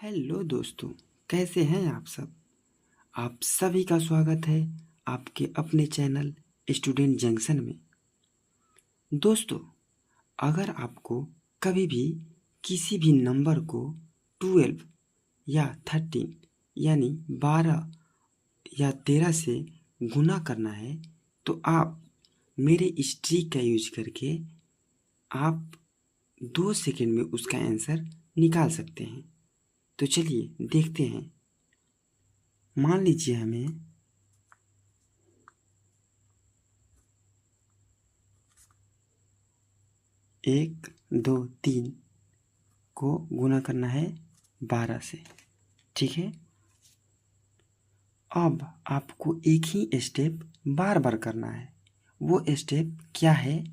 Hello दोस्तों, कैसे हैं आप सब। आप सभी का स्वागत है आपके अपने चैनल स्टूडेंट जंक्शन में। दोस्तों, अगर आपको कभी भी किसी भी नंबर को 12 या 13 यानी 12 या 13 से गुना करना है तो आप मेरे इस ट्रिक का यूज करके आप 2 सेकंड में उसका आंसर निकाल सकते हैं। तो चलिए देखते हैं। मान लीजिए हमें 1, 2, 3 को गुना करना है 12 से, ठीक है। अब आपको एक ही स्टेप बार बार करना है। वो स्टेप क्या है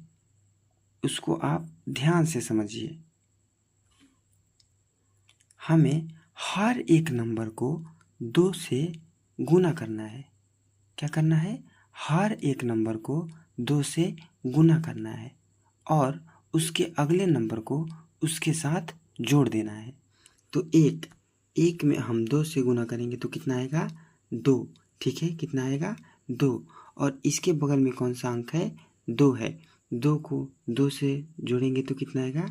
उसको आप ध्यान से समझिए। हमें हर एक नंबर को 2 से गुना करना है। क्या करना है? हर एक नंबर को 2 से गुना करना है और उसके अगले नंबर को उसके साथ जोड़ देना है। तो एक में हम 2 से गुना करेंगे तो कितना आएगा? 2, ठीक है। कितना आएगा? 2। और इसके बगल में कौन सा अंक है? 2 है। 2 को 2 से जोड़ेंगे तो कितना आएगा?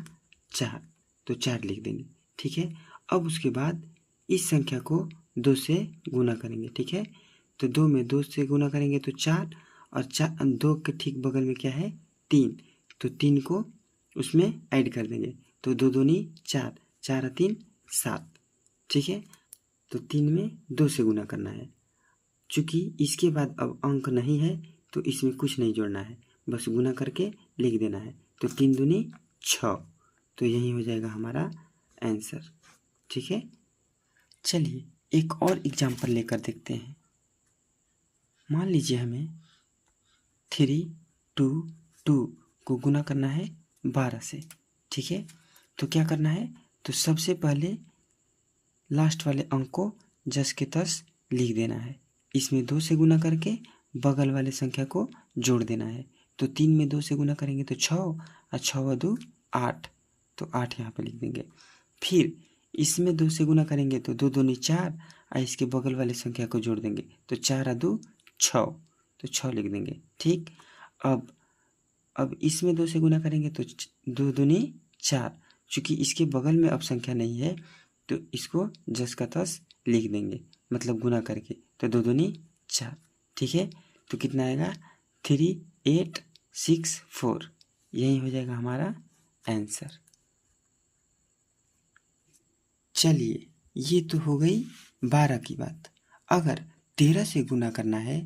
4। तो 4 लिख देंगे, ठीक है। अब उसके बाद इस संख्या को 2 से गुना करेंगे, ठीक है। तो 2 में 2 से गुना करेंगे तो 4 और 2 के ठीक बगल में क्या है? 3। तो 3 को उसमें ऐड कर देंगे तो 2 दूनी 4, 4 और 3 7, ठीक है। तो 3 में 2 से गुना करना है। चूँकि इसके बाद अब अंक नहीं है तो इसमें कुछ नहीं जोड़ना है, बस गुना करके लिख देना है। तो 3 दूनी 6, तो यही हो जाएगा हमारा आंसर, ठीक है। चलिए एक और एग्जाम्पल लेकर देखते हैं। मान लीजिए हमें 3, 2, 2 को गुना करना है 12 से, ठीक है। तो क्या करना है? तो सबसे पहले लास्ट वाले अंक को जस के तस लिख देना है। इसमें 2 से गुना करके बगल वाले संख्या को जोड़ देना है। तो 3 में 2 से गुना करेंगे तो 6 और 6 व 2 8, तो 8 यहाँ पे लिख देंगे। फिर इसमें 2 से गुना करेंगे तो 2 दूनी 4 और इसके बगल वाले संख्या को जोड़ देंगे तो 4 और 2 6, तो 6 लिख देंगे, ठीक। अब इसमें 2 से गुना करेंगे तो 2 दूनी 4। चूँकि इसके बगल में अब संख्या नहीं है तो इसको जस का तस लिख देंगे, मतलब गुना करके। तो 2 दूनी 4, ठीक है। तो कितना आएगा? 3, 8, 6, 4, यही हो जाएगा हमारा आंसर। चलिए ये तो हो गई 12 की बात। अगर 13 से गुना करना है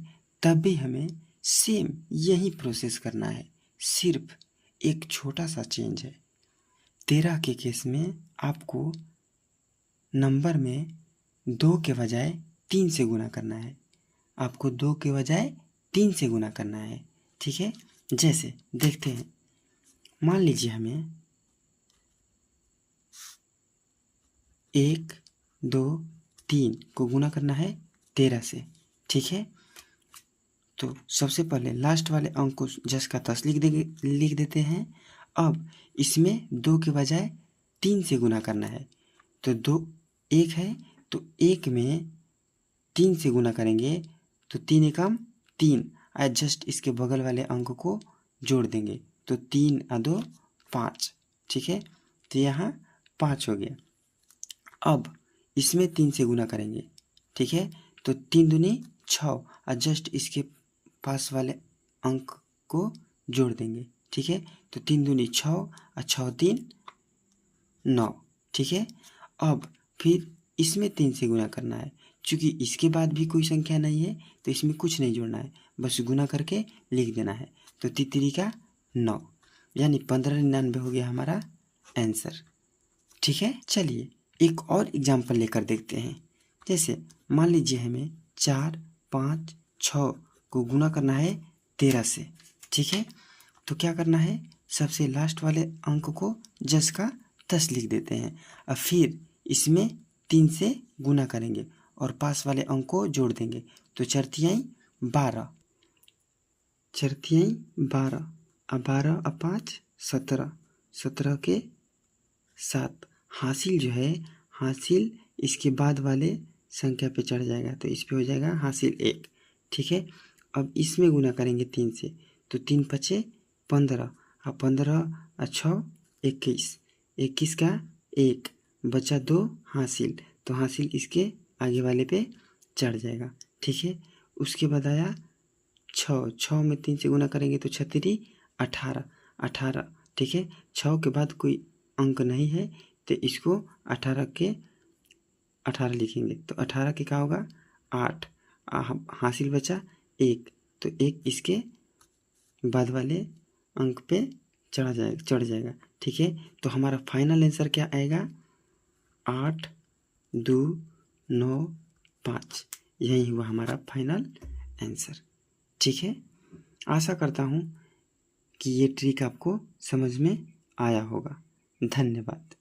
तब भी हमें सेम यही प्रोसेस करना है, सिर्फ एक छोटा सा चेंज है। 13 के केस में आपको नंबर में 2 के बजाय 3 से गुना करना है। आपको 2 के बजाय 3 से गुना करना है, ठीक है। जैसे देखते हैं, मान लीजिए हमें 1, 2, 3 को गुना करना है 13 से, ठीक है। तो सबसे पहले लास्ट वाले अंक को जस का तस लिख देते हैं। अब इसमें 2 के बजाय 3 से गुना करना है। तो 2 1 है तो 1 में 3 से गुना करेंगे तो 3 एकम 3 और जस्ट इसके बगल वाले अंक को जोड़ देंगे तो 3 और 2 5, ठीक है। तो यहाँ 5 हो गया। अब इसमें 3 से गुना करेंगे, ठीक है। तो 3 दूनी 6 और जस्ट इसके पास वाले अंक को जोड़ देंगे, ठीक है। तो 3 दूनी 6 और 6 3 9, ठीक है। अब फिर इसमें 3 से गुना करना है। चूँकि इसके बाद भी कोई संख्या नहीं है तो इसमें कुछ नहीं जोड़ना है, बस गुना करके लिख देना है। तो 3 का 9, यानी 1599 हो गया हमारा आंसर, ठीक है। चलिए एक और एग्जाम्पल लेकर देखते हैं। जैसे मान लीजिए हमें 4, 5, 6 को गुना करना है 13 से, ठीक है। तो क्या करना है? सबसे लास्ट वाले अंक को जस का तस लिख देते हैं और फिर इसमें 3 से गुना करेंगे और पास वाले अंक को जोड़ देंगे तो 4 तिहाई 12, 4 तिहाई 12 और 12 और 5 17, 17 के 7 हासिल जो है, हासिल इसके बाद वाले संख्या पे चढ़ जाएगा, तो इस पे हो जाएगा हासिल 1। ठीक है, अब इसमें गुना करेंगे 3 से, तो 3 पचे 15 और 15 और 6 21, 21 का 1 बचा 2 हासिल, तो हासिल इसके आगे वाले पे चढ़ जाएगा। ठीक है, उसके बाद आया 6 में 3 से गुना करेंगे तो 6 3 18 18। ठीक है, 6 के बाद कोई अंक नहीं है तो इसको 18 के 18 लिखेंगे, तो 18 के क्या होगा 8, हासिल बचा 1, तो 1 इसके बाद वाले अंक पे चढ़ जाएगा। ठीक है, तो हमारा फाइनल आंसर क्या आएगा 8 2 9 5, यही हुआ हमारा फाइनल आंसर। ठीक है, आशा करता हूँ कि ये ट्रिक आपको समझ में आया होगा। धन्यवाद।